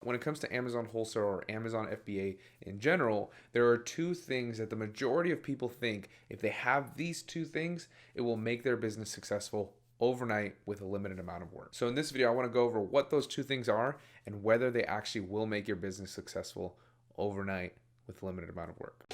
When it comes to Amazon Wholesale or Amazon FBA in general, there are two things that the majority of people think if they have these two things, it will make their business successful overnight with a limited amount of work. So in this video, I want to go over what those two things are and whether they actually will make your business successful overnight with a limited amount of work.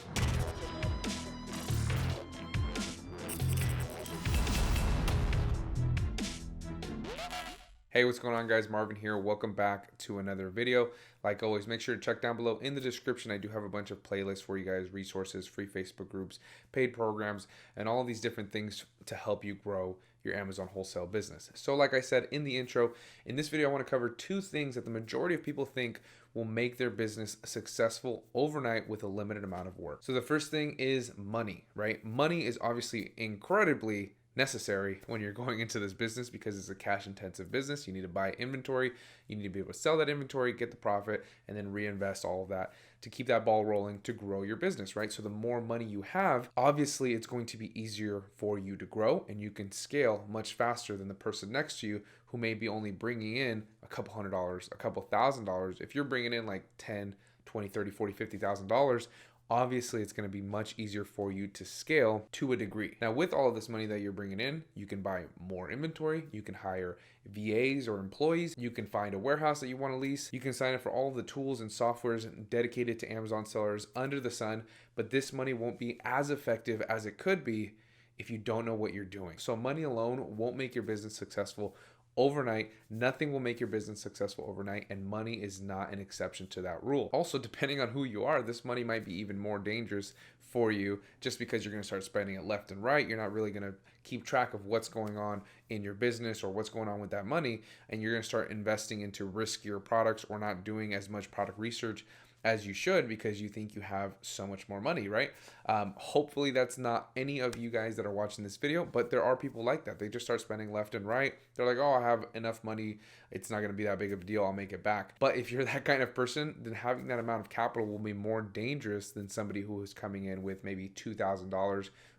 Hey, what's going on, guys? Marvin here. Welcome back to another video. Like always, make sure to check down below in the description. I do have a bunch of playlists for you guys, resources, free Facebook groups, paid programs, and all these different things to help you grow your Amazon wholesale business. So like I said in the intro, in this video, I want to cover two things that the majority of people think will make their business successful overnight with a limited amount of work. So the first thing is money, right? Money is obviously incredibly necessary when you're going into this business because it's a cash intensive business. You need to buy inventory, you need to be able to sell that inventory, get the profit, and then reinvest all of that to keep that ball rolling to grow your business, right? So the more money you have, obviously it's going to be easier for you to grow and you can scale much faster than the person next to you who may be only bringing in a couple $100, a couple $1,000. If you're bringing in like 10, 20, 30, 40, $50,000, obviously it's going to be much easier for you to scale to a degree. Now, with all of this money that you're bringing in, you can buy more inventory, you can hire VAs or employees, you can find a warehouse that you want to lease, you can sign up for all of the tools and softwares dedicated to Amazon sellers under the sun, but this money won't be as effective as it could be if you don't know what you're doing. So money alone won't make your business successful overnight. Nothing will make your business successful overnight, and money is not an exception to that rule. Also, depending on who you are, this money might be even more dangerous for you just because you're going to start spending it left and right. You're not really going to keep track of what's going on in your business or what's going on with that money, and you're going to start investing into riskier products or not doing as much product research as you should because you think you have so much more money, right? Hopefully that's not any of you guys that are watching this video, but there are people like that. They just start spending left and right. They're like, oh, I have enough money. It's not going to be that big of a deal. I'll make it back. But if you're that kind of person, then having that amount of capital will be more dangerous than somebody who is coming in with maybe $2,000,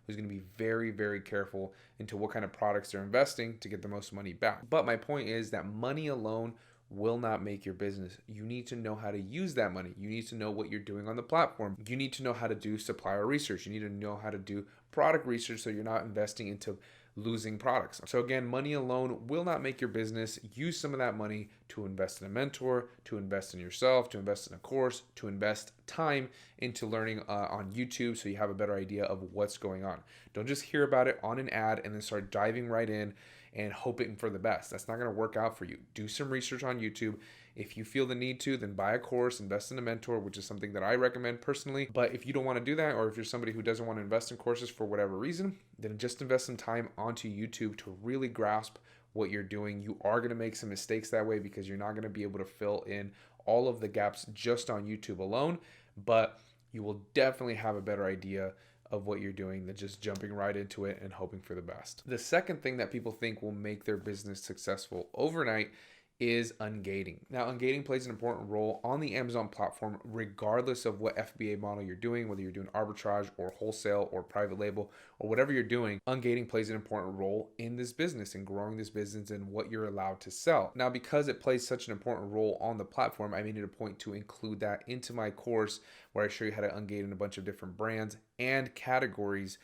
who's going to be very, very careful into what kind of products they're investing to get the most money back. But my point is that money alone will not make your business. You need to know how to use that money. You need to know what you're doing on the platform. You need to know how to do supplier research. You need to know how to do product research so you're not investing into losing products. So again, money alone will not make your business. Use some of that money to invest in a mentor, to invest in yourself, to invest in a course, to invest time into learning on YouTube so you have a better idea of what's going on. Don't just hear about it on an ad and then start diving right in and hoping for the best. That's not going to work out for you. Do some research on YouTube. If you feel the need to, then buy a course, invest in a mentor, which is something that I recommend personally. But if you don't want to do that, or if you're somebody who doesn't want to invest in courses for whatever reason, then just invest some time onto YouTube to really grasp what you're doing. You are going to make some mistakes that way because you're not going to be able to fill in all of the gaps just on YouTube alone, but you will definitely have a better idea of what you're doing than just jumping right into it and hoping for the best. The second thing that people think will make their business successful overnight is ungating. Now, ungating plays an important role on the Amazon platform, regardless of what FBA model you're doing, whether you're doing arbitrage or wholesale or private label or whatever you're doing. Ungating plays an important role in this business and growing this business and what you're allowed to sell. Now, because it plays such an important role on the platform, I made it a point to include that into my course where I show you how to ungate in a bunch of different brands and categories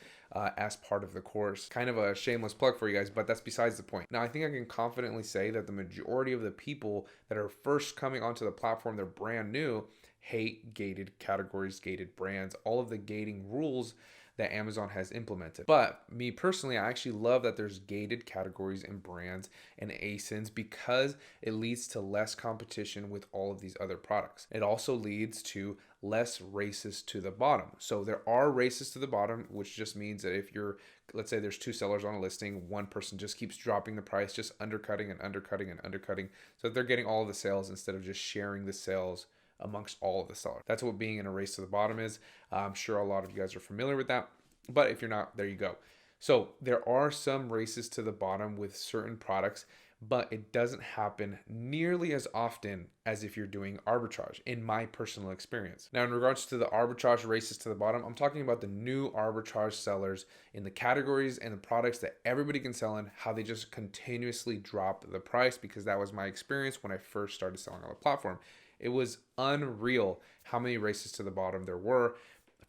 as part of the course. Kind of a shameless plug for you guys, but that's besides the point. Now, I think I can confidently say that the majority of the people that are first coming onto the platform, they're brand new, hate gated categories, gated brands, all of the gating rules that Amazon has implemented. But me personally, I actually love that there's gated categories and brands and ASINs because it leads to less competition with all of these other products. It also leads to less races to the bottom. So there are races to the bottom, which just means that if you're, let's say there's two sellers on a listing, one person just keeps dropping the price, just undercutting and undercutting and undercutting, so that they're getting all of the sales instead of just sharing the sales amongst all of the sellers. That's what being in a race to the bottom is. I'm sure a lot of you guys are familiar with that, but if you're not, there you go. So there are some races to the bottom with certain products, but it doesn't happen nearly as often as if you're doing arbitrage, in my personal experience. Now, in regards to the arbitrage races to the bottom, I'm talking about the new arbitrage sellers in the categories and the products that everybody can sell in, how they just continuously drop the price, because that was my experience when I first started selling on the platform. It was unreal how many races to the bottom there were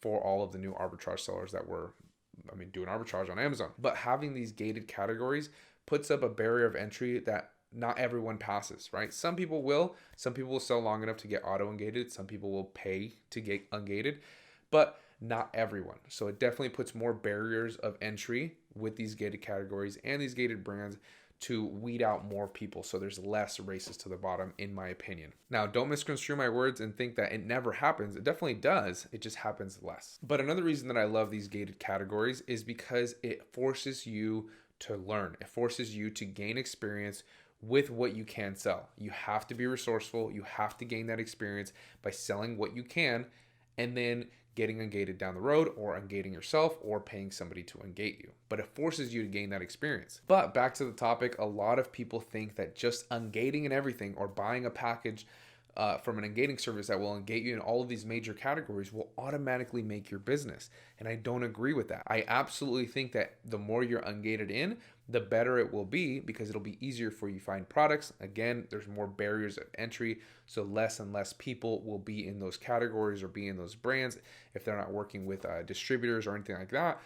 for all of the new arbitrage sellers that were, doing arbitrage on Amazon. But having these gated categories puts up a barrier of entry that not everyone passes, right? Some people will sell long enough to get auto ungated. Some people will pay to get ungated, but not everyone. So it definitely puts more barriers of entry with these gated categories and these gated brands to weed out more people, so there's less races to the bottom, in my opinion. Now, don't misconstrue my words and think that it never happens. It definitely does. It just happens less. But another reason that I love these gated categories is because it forces you to learn. It forces you to gain experience with what you can sell. You have to be resourceful. You have to gain that experience by selling what you can and then getting ungated down the road, or ungating yourself, or paying somebody to ungate you. But it forces you to gain that experience. But back to the topic, a lot of people think that just ungating and everything, or buying a package from an ungating service that will ungate you in all of these major categories, will automatically make your business. And I don't agree with that. I absolutely think that the more you're ungated in, the better it will be, because it'll be easier for you to find products. Again, there's more barriers of entry, so less and less people will be in those categories or be in those brands if they're not working with distributors or anything like that.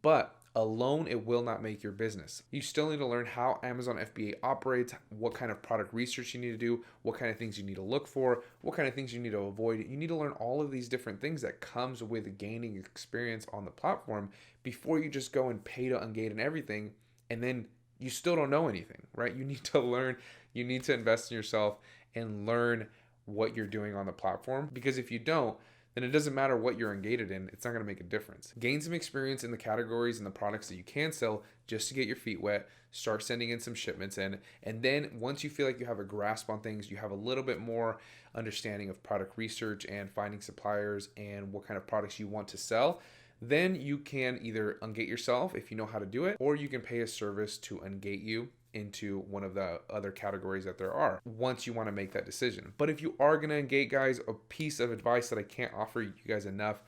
But alone, it will not make your business. You still need to learn how Amazon FBA operates, what kind of product research you need to do, what kind of things you need to look for, what kind of things you need to avoid. You need to learn all of these different things that comes with gaining experience on the platform before you just go and pay to ungate and everything, and then you still don't know anything, right? You need to learn, you need to invest in yourself and learn what you're doing on the platform, because if you don't, then it doesn't matter what you're ungated in, it's not gonna make a difference. Gain some experience in the categories and the products that you can sell just to get your feet wet, start sending in some shipments in, and then once you feel like you have a grasp on things, you have a little bit more understanding of product research and finding suppliers and what kind of products you want to sell, then you can either ungate yourself if you know how to do it, or you can pay a service to ungate you into one of the other categories that there are once you want to make that decision. But if you are going to ungate, guys, a piece of advice that I can't offer you guys enough,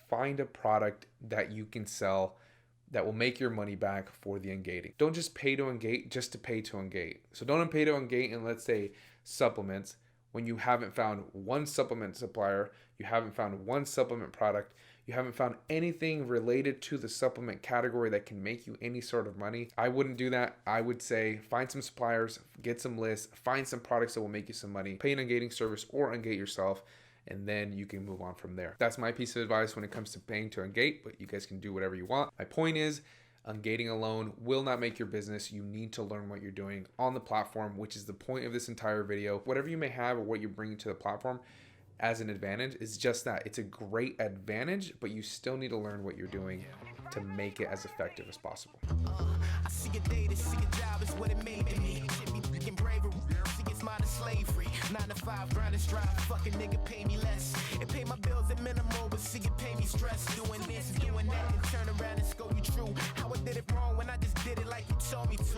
find a product that you can sell that will make your money back for the ungating. Don't just pay to ungate just to pay to ungate. So don't pay to ungate in, let's say, supplements, when you haven't found one supplement supplier, you haven't found one supplement product, you haven't found anything related to the supplement category that can make you any sort of money. I wouldn't do that. I would say find some suppliers, get some lists, find some products that will make you some money, pay an ungating service or ungate yourself, and then you can move on from there. That's my piece of advice when it comes to paying to ungate, but you guys can do whatever you want. My point is, ungating alone will not make your business. You need to learn what you're doing on the platform, which is the point of this entire video. Whatever you may have or what you're bringing to the platform as an advantage is just that. It's a great advantage, but you still need to learn what you're doing to make it as effective as possible. I see a day to see a job is what it made to me. Shit me freaking bravery. See, it's mine is slavery. 9 to 5, grind and strive. Fucking nigga pay me less. It pay my bills at minimal, but see it pay me stress. Doing this, doing that, and turn around and scold you true. How I did it wrong when I just did it like you told me to.